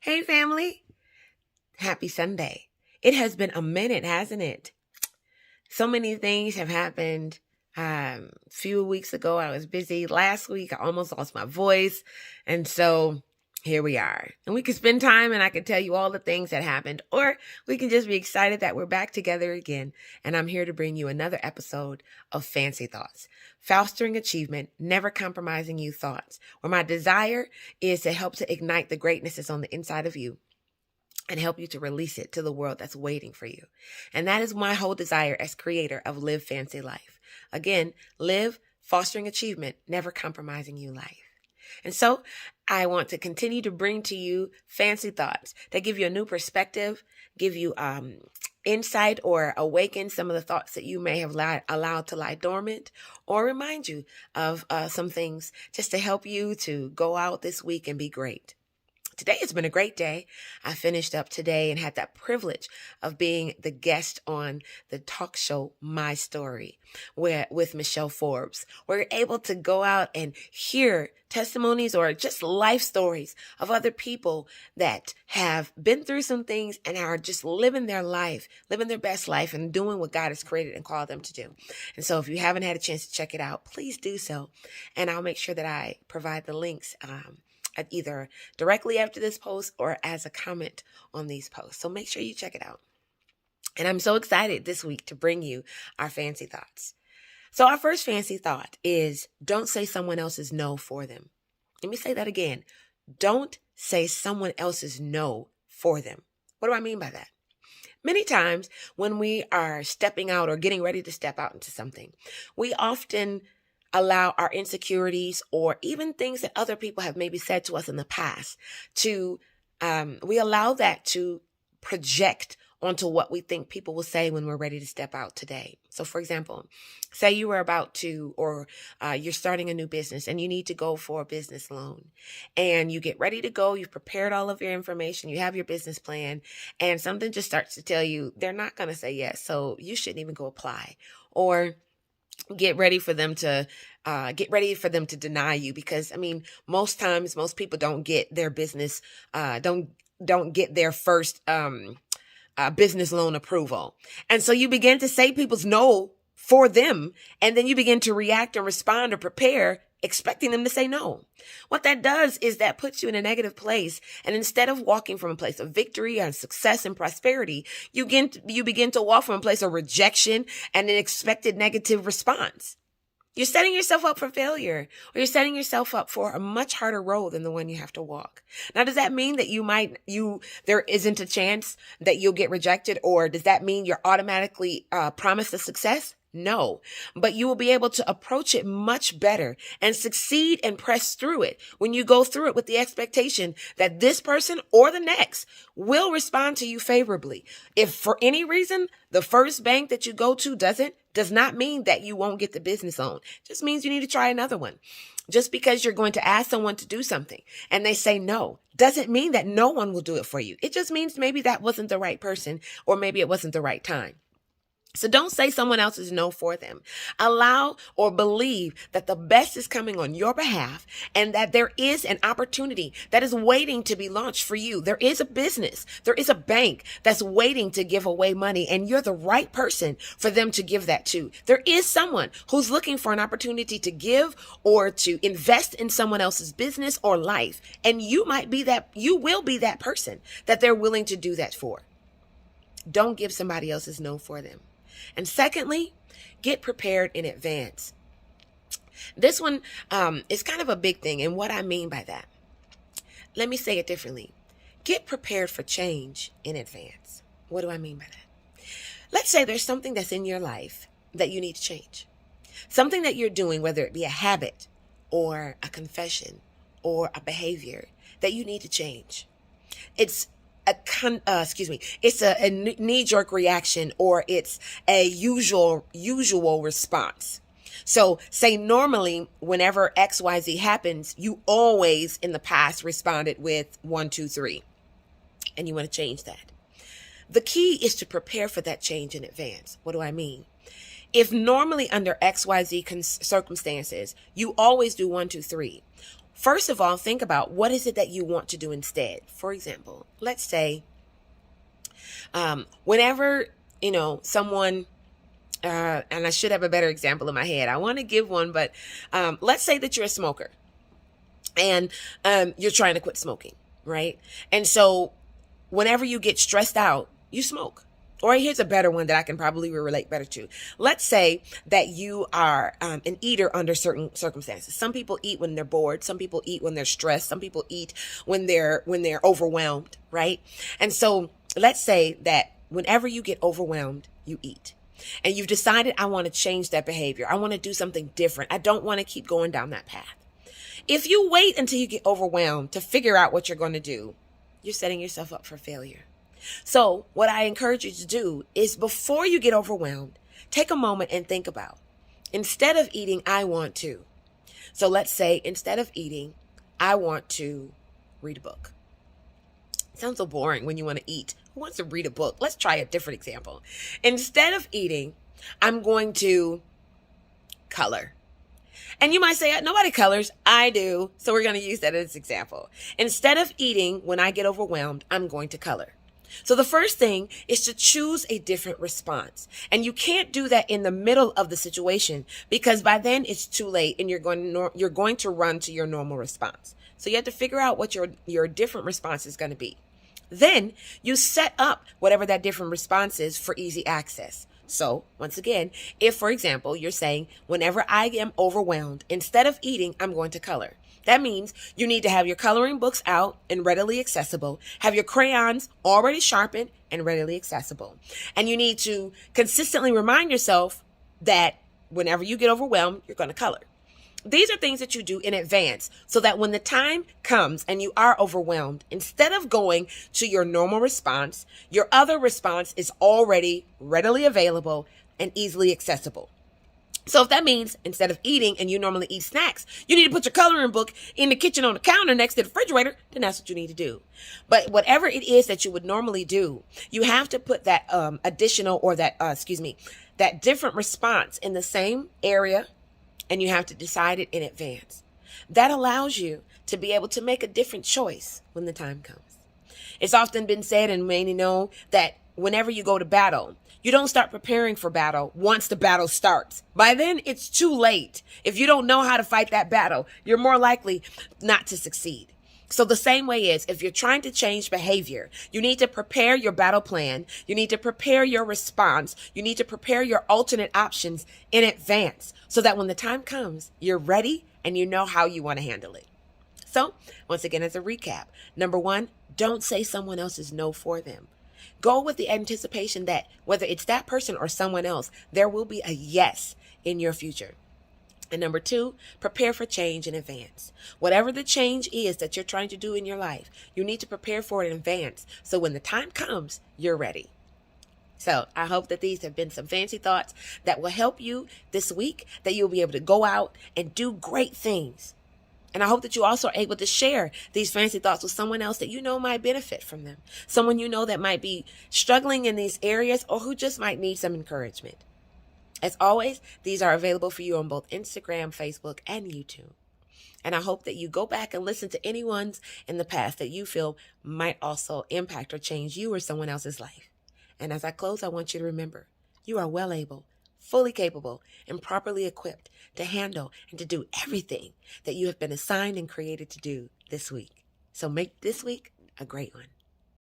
Hey, family. Happy Sunday. It has been a minute, hasn't it? So many things have happened. A few weeks ago, I was busy. Last week, I almost lost my voice. And so here we are. And we can spend time and I can tell you all the things that happened. Or we can just be excited that we're back together again. And I'm here to bring you another episode of Fancy Thoughts. Fostering achievement, never compromising you thoughts. Where my desire is to help to ignite the greatness that's on the inside of you and help you to release it to the world that's waiting for you. And that is my whole desire as creator of Live Fancy Life. Again, live, fostering achievement, never compromising you life. And so I want to continue to bring to you fancy thoughts that give you a new perspective, give you insight or awaken some of the thoughts that you may have allowed to lie dormant, or remind you of some things just to help you to go out this week and be great. Today has been a great day. I finished up today and had that privilege of being the guest on the talk show, My Story, with Michelle Forbes. We're able to go out and hear testimonies or just life stories of other people that have been through some things and are just living their life, living their best life and doing what God has created and called them to do. And so if you haven't had a chance to check it out, please do so. And I'll make sure that I provide the links either directly after this post or as a comment on these posts. So make sure you check it out. And I'm so excited this week to bring you our fancy thoughts. So our first fancy thought is don't say someone else's no for them. Let me say that again. Don't say someone else's no for them. What do I mean by that? Many times when we are stepping out or getting ready to step out into something, we often allow our insecurities or even things that other people have maybe said to us in the past we allow that to project onto what we think people will say when we're ready to step out today. So for example, say you were about to, or you're starting a new business and you need to go for a business loan and you get ready to go. You've prepared all of your information. You have your business plan and something just starts to tell you they're not going to say yes. So you shouldn't even go apply, or get ready for them to deny you, because most times most people don't get their business don't get their first business loan approval, and so you begin to say people's no for them, and then you begin to react and respond or prepare expecting them to say no. What that does is that puts you in a negative place. And instead of walking from a place of victory and success and prosperity, you begin to walk from a place of rejection and an expected negative response. You're setting yourself up for failure, or you're setting yourself up for a much harder road than the one you have to walk. Now, does that mean that there isn't a chance that you'll get rejected, or does that mean you're automatically promised a success? No, but you will be able to approach it much better and succeed and press through it when you go through it with the expectation that this person or the next will respond to you favorably. If for any reason the first bank that you go to does not mean that you won't get the business loan. It just means you need to try another one. Just because you're going to ask someone to do something and they say no, doesn't mean that no one will do it for you. It just means maybe that wasn't the right person, or maybe it wasn't the right time. So don't say someone else's no for them. Allow or believe that the best is coming on your behalf and that there is an opportunity that is waiting to be launched for you. There is a business, there is a bank that's waiting to give away money, and you're the right person for them to give that to. There is someone who's looking for an opportunity to give or to invest in someone else's business or life. And you will be that person that they're willing to do that for. Don't give somebody else's no for them. And secondly, get prepared in advance. This one is kind of a big thing. And what I mean by that, let me say it differently. Get prepared for change in advance. What do I mean by that? Let's say there's something that's in your life that you need to change. Something that you're doing, whether it be a habit or a confession or a behavior that you need to change. It's it's a knee-jerk reaction, or it's a usual response. So say normally whenever XYZ happens, you always in the past responded with 1, 2, 3, and you want to change that. The key is to prepare for that change in advance. What do I mean? If normally under XYZ circumstances, you always do 1, 2, 3, first of all, think about what is it that you want to do instead. For example, let's say whenever, someone, and I should have a better example in my head. I want to give one, but let's say that you're a smoker and you're trying to quit smoking, right? And so whenever you get stressed out, you smoke. Or here's a better one that I can probably relate better to. Let's say that you are an eater under certain circumstances. Some people eat when they're bored. Some people eat when they're stressed. Some people eat when they're overwhelmed, right? And so let's say that whenever you get overwhelmed, you eat. And you've decided, I want to change that behavior. I want to do something different. I don't want to keep going down that path. If you wait until you get overwhelmed to figure out what you're going to do, you're setting yourself up for failure. So what I encourage you to do is before you get overwhelmed, take a moment and think about, instead of eating, I want to. So let's say instead of eating, I want to read a book. It sounds so boring when you want to eat. Who wants to read a book? Let's try a different example. Instead of eating, I'm going to color. And you might say, nobody colors. I do. So we're going to use that as an example. Instead of eating, when I get overwhelmed, I'm going to color. So the first thing is to choose a different response. And you can't do that in the middle of the situation because by then it's too late and you're going to run to your normal response. So you have to figure out what your different response is going to be. Then you set up whatever that different response is for easy access. So once again, if, for example, you're saying, whenever I am overwhelmed, instead of eating, I'm going to color. That means you need to have your coloring books out and readily accessible, have your crayons already sharpened and readily accessible. And you need to consistently remind yourself that whenever you get overwhelmed, you're going to color. These are things that you do in advance so that when the time comes and you are overwhelmed, instead of going to your normal response, your other response is already readily available and easily accessible. So if that means instead of eating and you normally eat snacks, you need to put your coloring book in the kitchen on the counter next to the refrigerator, then that's what you need to do. But whatever it is that you would normally do, you have to put that that different response in the same area, and you have to decide it in advance. That allows you to be able to make a different choice when the time comes. It's often been said and many know that whenever you go to battle, you don't start preparing for battle once the battle starts. By then, it's too late. If you don't know how to fight that battle, you're more likely not to succeed. So the same way is, if you're trying to change behavior, you need to prepare your battle plan. You need to prepare your response. You need to prepare your alternate options in advance so that when the time comes, you're ready and you know how you want to handle it. So once again, as a recap, number one, don't say someone else's no for them. Go with the anticipation that whether it's that person or someone else, there will be a yes in your future. And number two, prepare for change in advance. Whatever the change is that you're trying to do in your life, you need to prepare for it in advance. So when the time comes, you're ready. So I hope that these have been some fancy thoughts that will help you this week, that you'll be able to go out and do great things. And I hope that you also are able to share these fancy thoughts with someone else that you know might benefit from them. Someone you know that might be struggling in these areas or who just might need some encouragement. As always, these are available for you on both Instagram, Facebook, and YouTube. And I hope that you go back and listen to any ones in the past that you feel might also impact or change you or someone else's life. And as I close, I want you to remember, you are well able, fully capable, and properly equipped to handle and to do everything that you have been assigned and created to do this week. So make this week a great one.